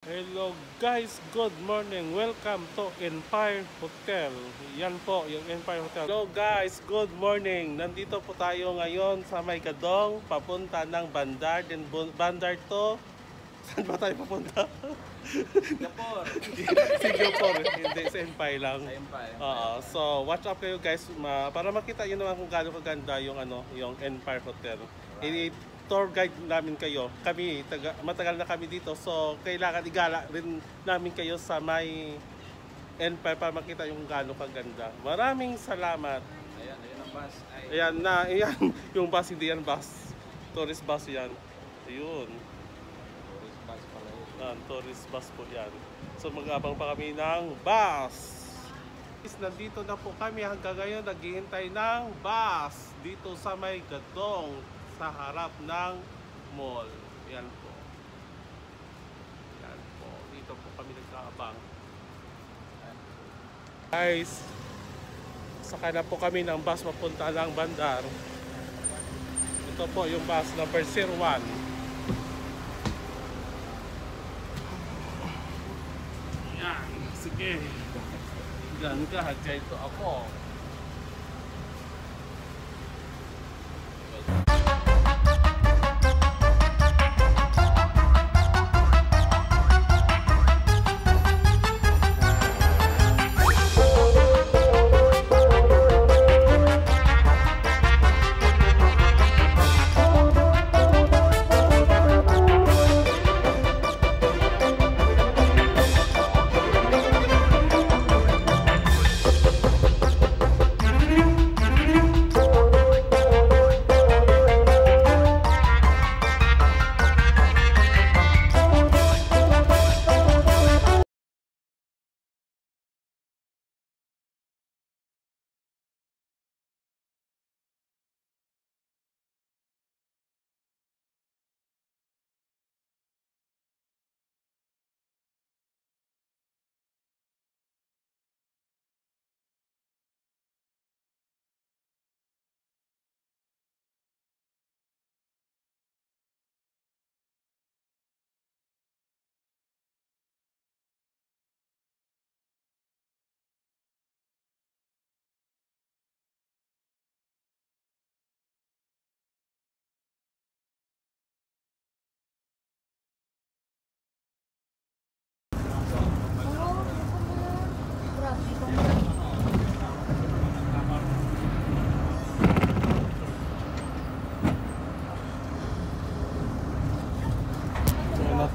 Hello guys, good morning. Welcome to Empire Hotel. Yan po yung Empire Hotel. Hello guys, good morning. Nandito po tayo ngayon sa May Gadong, papunta ng Bandar. Then Bandar to, saan ba tayo papunta? Singapore. Singapore, hindi sa Empire lang. Sa Empire. So watch up kayo guys para makita nyo naman kung gaano kaganda yung yung Empire Hotel. Right. Tour guide namin kayo. Kami, matagal na kami dito. So, kailangan igala rin namin kayo sa may Empire para makita yung gaano kaganda. Maraming salamat. Ayan ang bus. Ayan, yung bus, hindi yan bus. Tourist bus yan. Ayun. Tourist bus pala yun. Tourist bus po yan. So, mag-abang pa kami ng bus. Nandito na po kami hanggang ngayon. Naghihintay ng bus dito sa May Gadong, sa harap ng mall. Yan po. Yan po. Dito po kami nag-aabang. Guys, sakay na po kami ng bus papunta ng Bandar. Ito po yung bus number 01. Yan. Sige. Yan ka. Hadya ito ako.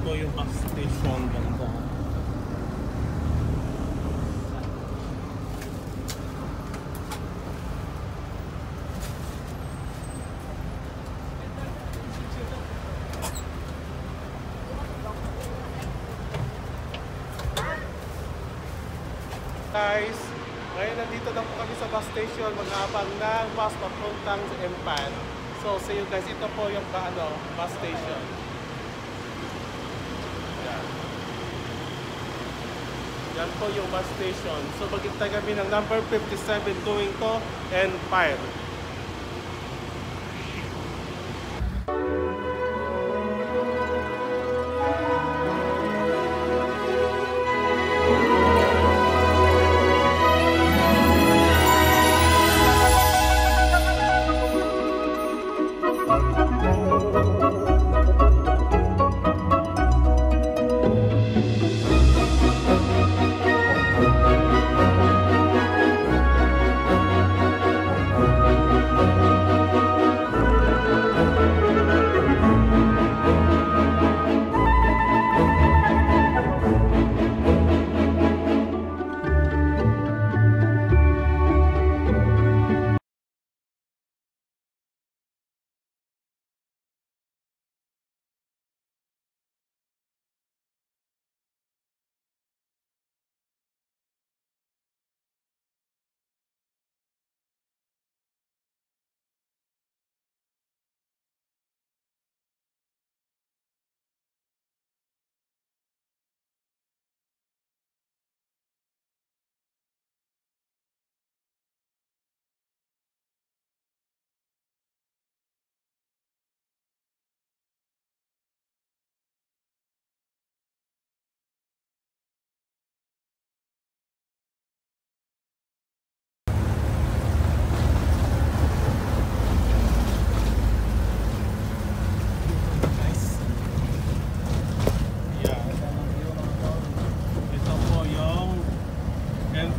Ito yung bus station ganda. Guys, ngayon nandito na po kami sa bus station, mag-aabang ng bus papuntang sa Empire. So see you guys, ito po yung bus station. Yan po yung bus station. So maghintay kami ng number 57 going to Empire.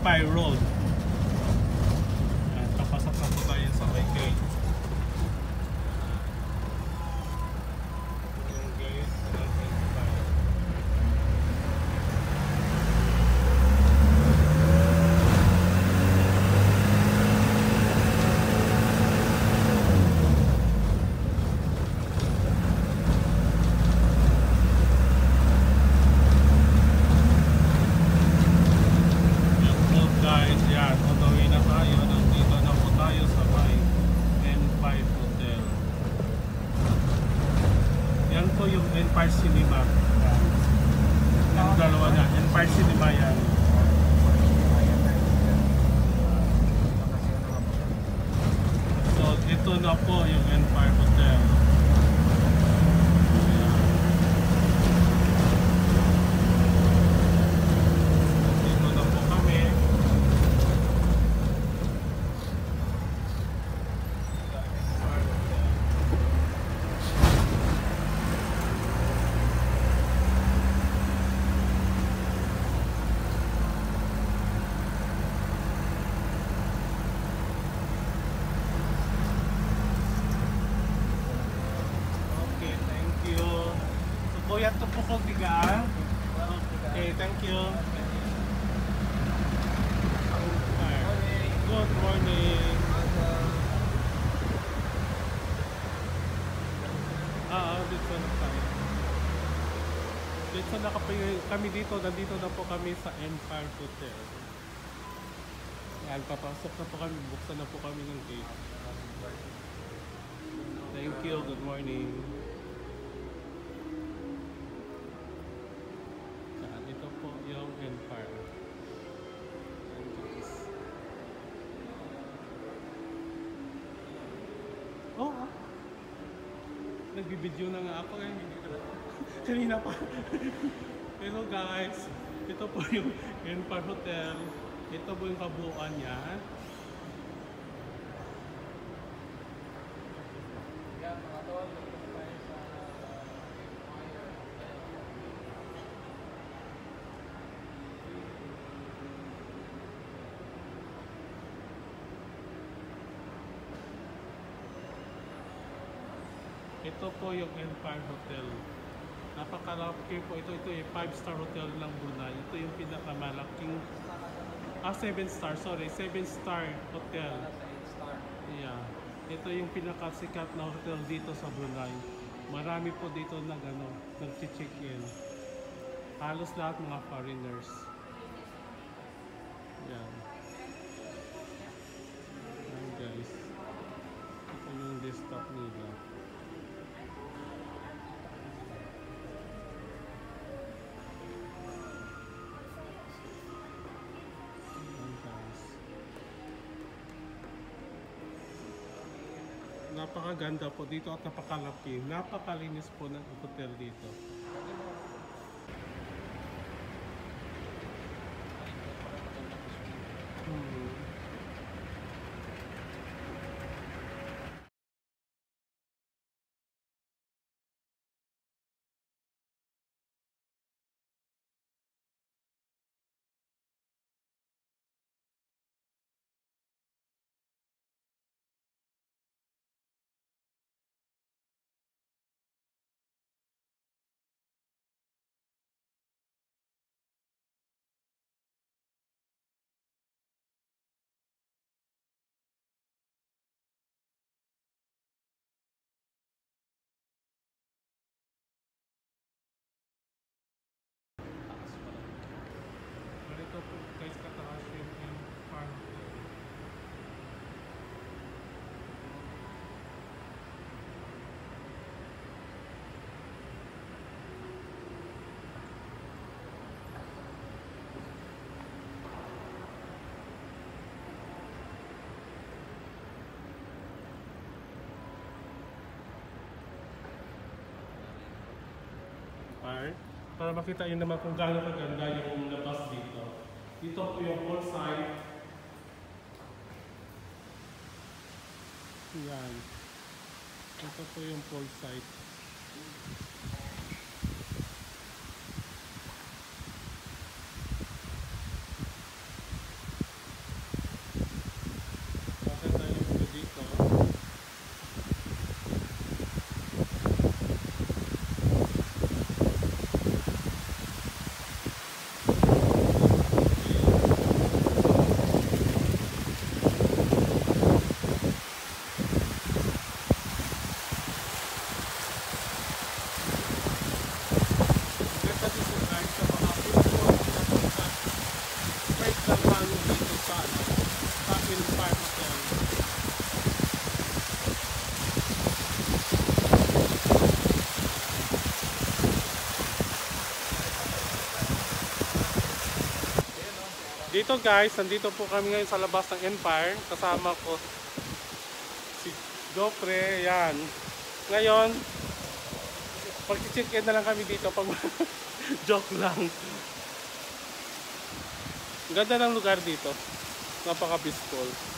Empire Road. Ayan, papasok na po tayo sa may gate. Ayan guys, nandito tayo. Guys, yan, on the way na tayo. Nandito na po tayo sa may N5 Hotel. Yan po yung Empire Cinema. Yan, dalawa na. Empire Cinema yan. So, ito na po yung Empire Hotel. Dito na po kami. Okay, thank you. So, Kuya, ito po ko tigaan. Okay, thank you. Good morning. Dito na tayo. Dito na kami dito. Nandito na po kami sa Empire Hotel. Yan, papasok na po kami. Buksan na po kami ng gate. Thank you. Good morning. Yan, ito po yung Empire. Yan, guys. Oh, nagbibideo na nga ako eh. Kanina pa. Hello guys. Ito po yung Empire Hotel. Ito po yung kabuuan niya. Yan mga tol, dito tayo sa Ito po yung Empire Hotel. Napakalaki po ito. Ito yung 5-star hotel ng Brunei. Ito yung pinakamalaking 7-star, sorry, 7-star hotel. sa 8-star. Yeah. Ito yung pinakasikat na hotel dito sa Brunei. Marami po dito nag-check-in. Halos lahat mga foreigners. Yan. Yan guys. Ito yung desktop nila. Yan guys. Napakaganda po dito at napakalaki. Napakalinis po ng hotel dito. Ganito po guys kataas yung Empire Hotel. Para makita nyo naman kung gaano kaganda yung labas dito. Dito po yung poolside. Yan. Ito po yung poolside. Dito guys, nandito po kami ngayon sa labas ng Empire. Kasama ko si Jopre, yan. Ngayon, pag-check-in na lang kami dito pag joke lang. Ganda ng lugar dito. Napaka-peaceful.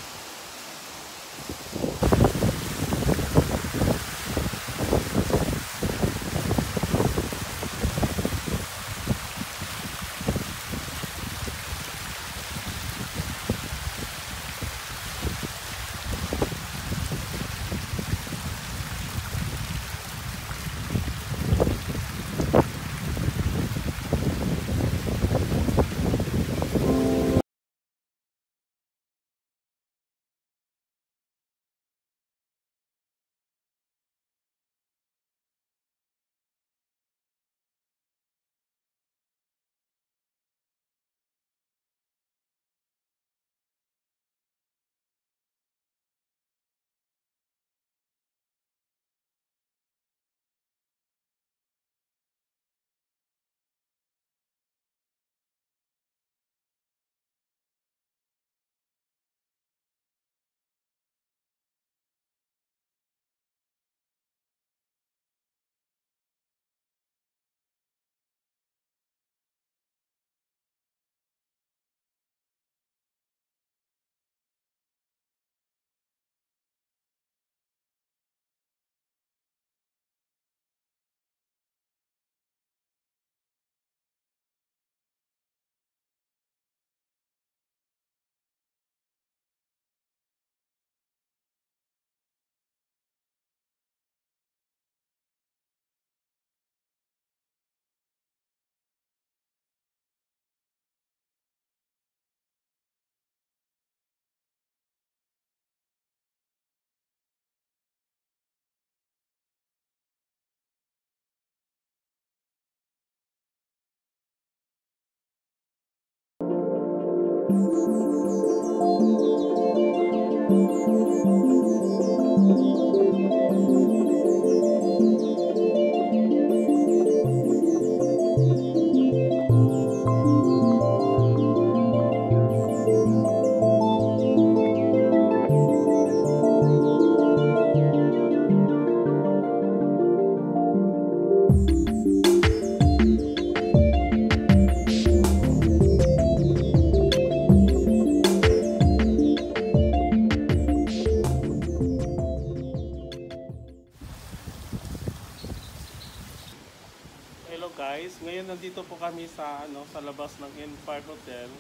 Hello guys, ngayon nandito po kami sa sa labas ng Empire Hotel.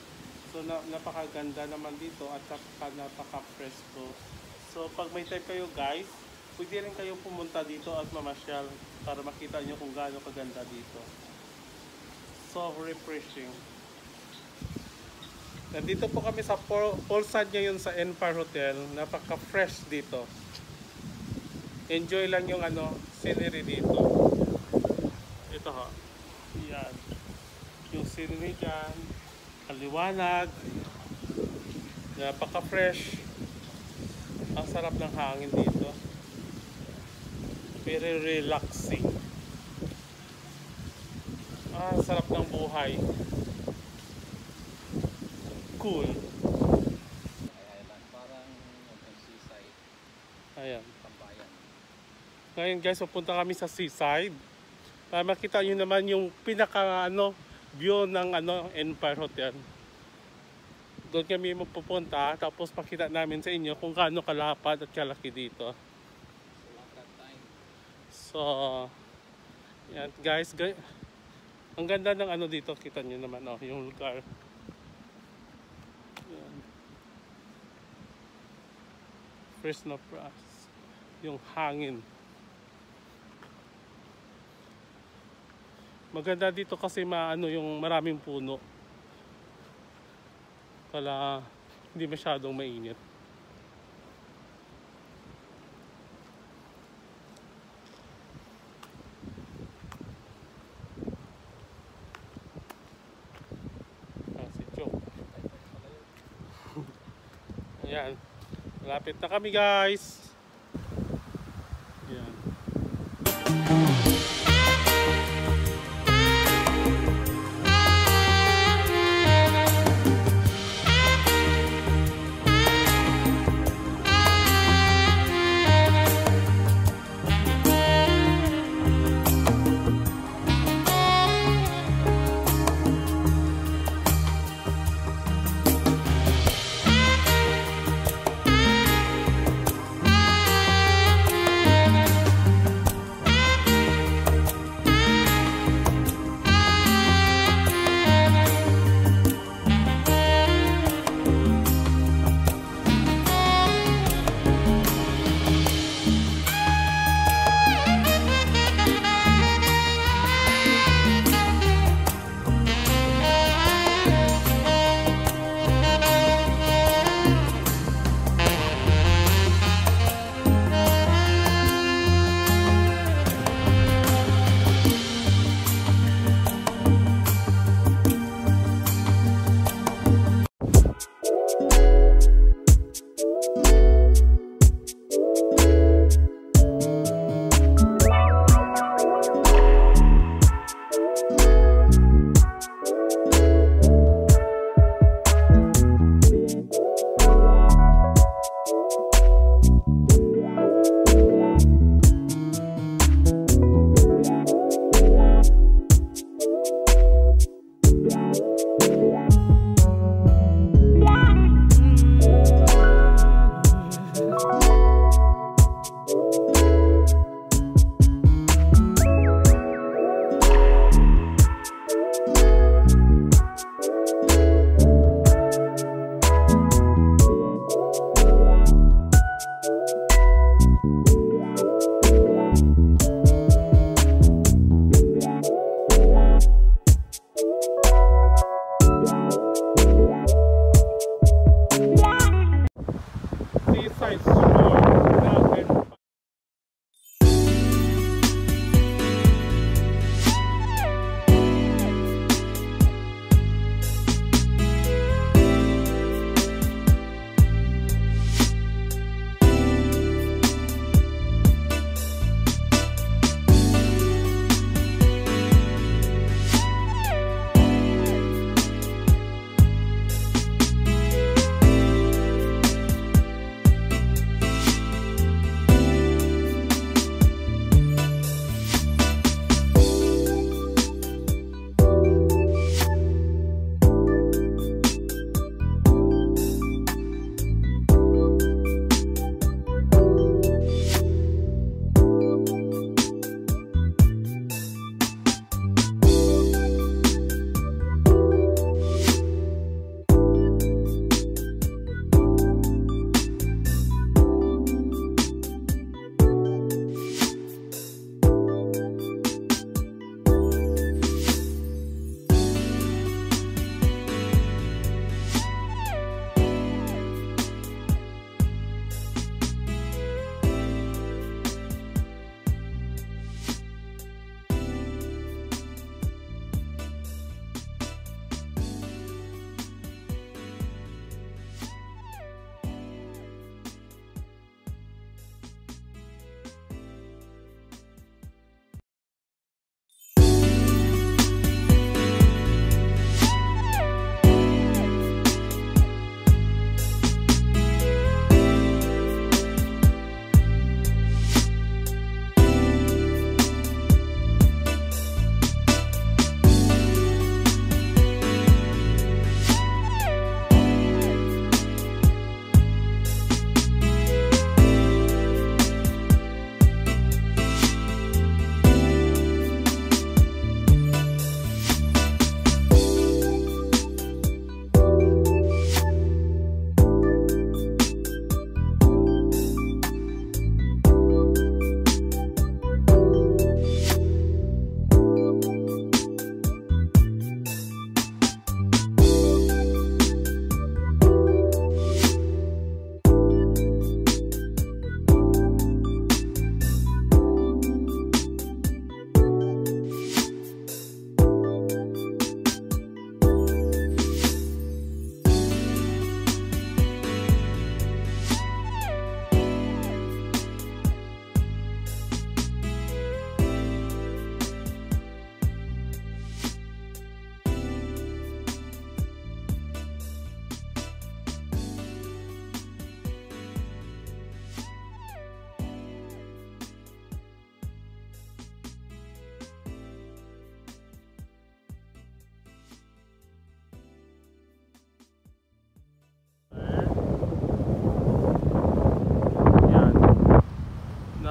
So napakaganda naman dito at saka napaka-presko. So pag may time kayo guys, pwede rin kayo pumunta dito at mamasyal para makita nyo kung gaano kaganda dito. So refreshing. Nandito po kami sa poolside ngayon sa Empire Hotel. Napaka-fresh dito. Enjoy lang yung scenery dito. Ito ha. Yan. Yung scenery dyan. Kaliwanag. Napaka-fresh. Ang sarap ng hangin dito. Very relaxing. Ang sarap ng buhay. Cool. Island, parang seaside. Ayan. Tambayan. Ngayon guys, pupunta kami sa seaside. Para makita nyo naman yung pinaka view ng Empire Hotel. Doon kami mapupunta, tapos pakita namin sa inyo kung gaano kalapad at kalaki dito. So, yan guys, ang ganda ng dito, kita nyo naman yung lugar. Yan. Fresh na fresh. Yung hangin. Maganda dito kasi yung maraming puno. Kala hindi masyadong mainit. Si Joe. Ayan. Malapit na kami guys. Ayan.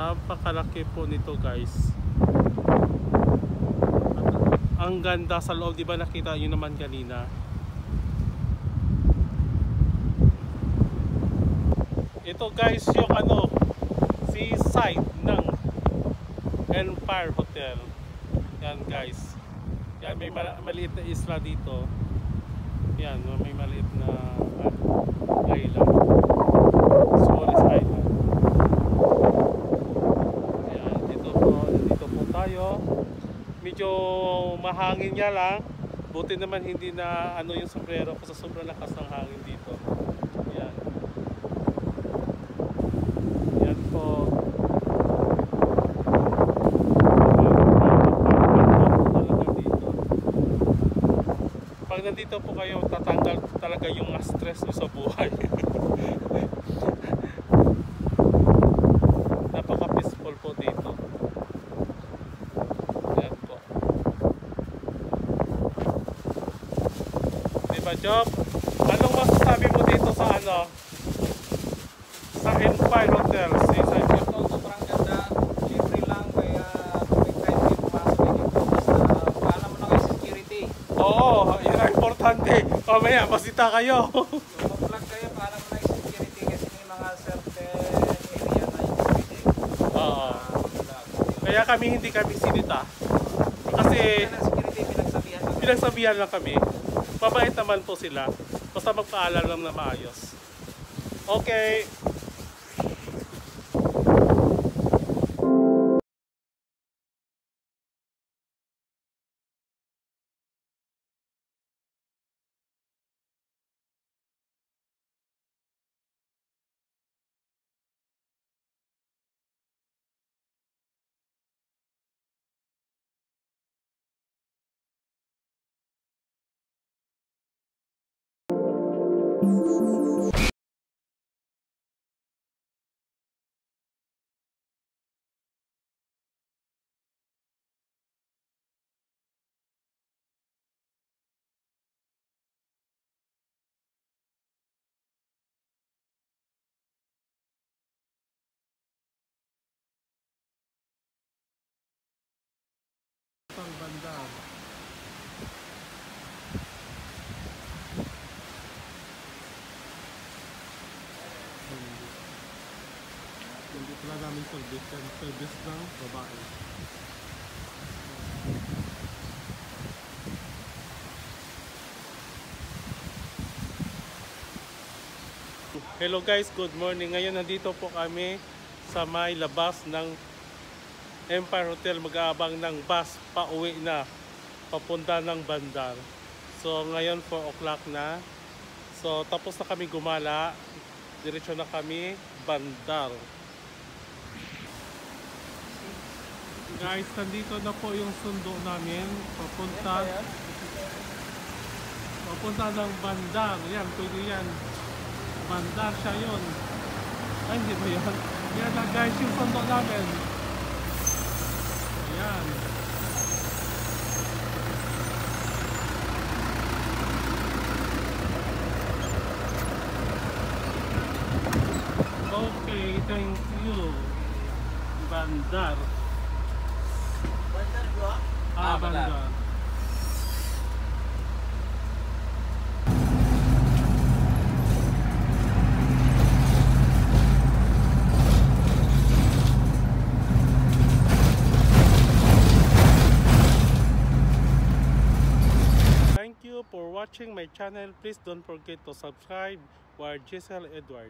Napakalaki po nito guys. At ang ganda sa loob, di ba nakita nyo naman kanina. Ito guys yung ano, seaside ng Empire Hotel. Yan guys. Yan, may maliit na isla dito. Yan, may maliit na island. Smallest island. Yan, dito po tayo. Medyo mahangin niya lang. Buti naman hindi na ano yung sombrero kasi sobrang lakas ng hangin dito. Yan. Yan po. Pag nandito po kayo, tatanggal talaga yung stress nyo sa buhay. Napaka-peaceful po dito. Yan po. Diba, Job? Anong masasabi mo dito sa ano? Sa Empire Hotel? Ito, sobrang ganda. Libre lang, kaya tuwing kahit di pumasok dito. Basta paalam mo na kayo sa security. Oo, yun ang importante. Mamaya, masita kayo. Yung mag-vlog kayo, paalam mo na yung security kasi may mga certain area na yung pwede. Oo. Kaya hindi kami sinita. Kasi Kaya na security, pinagsabihan lang. pinagsabihan lang kami. Mabait naman po sila. Basta magpaalam lang na maayos. Okay. Ang banda. Hindi pala namin service ng babae. Hello guys, good morning. Ngayon nandito po kami sa may labas ng Empire Hotel, mag-aabang ng bus pauwi na papunta ng Bandar. So ngayon 4 o'clock na. So tapos na kami gumala. Diretso na kami Bandar. Guys, nandito na po yung sundo namin papunta ng Bandar. Yan, pwede yan. Bandar siya yun. Ay, hindi ba yan? Yan na guys yung sundo namin. Ayan. Okay, thank you. Bandar. Bandar ba? Bandar. Thank you for watching my channel. Please don't forget to subscribe. We're Giselle Edward.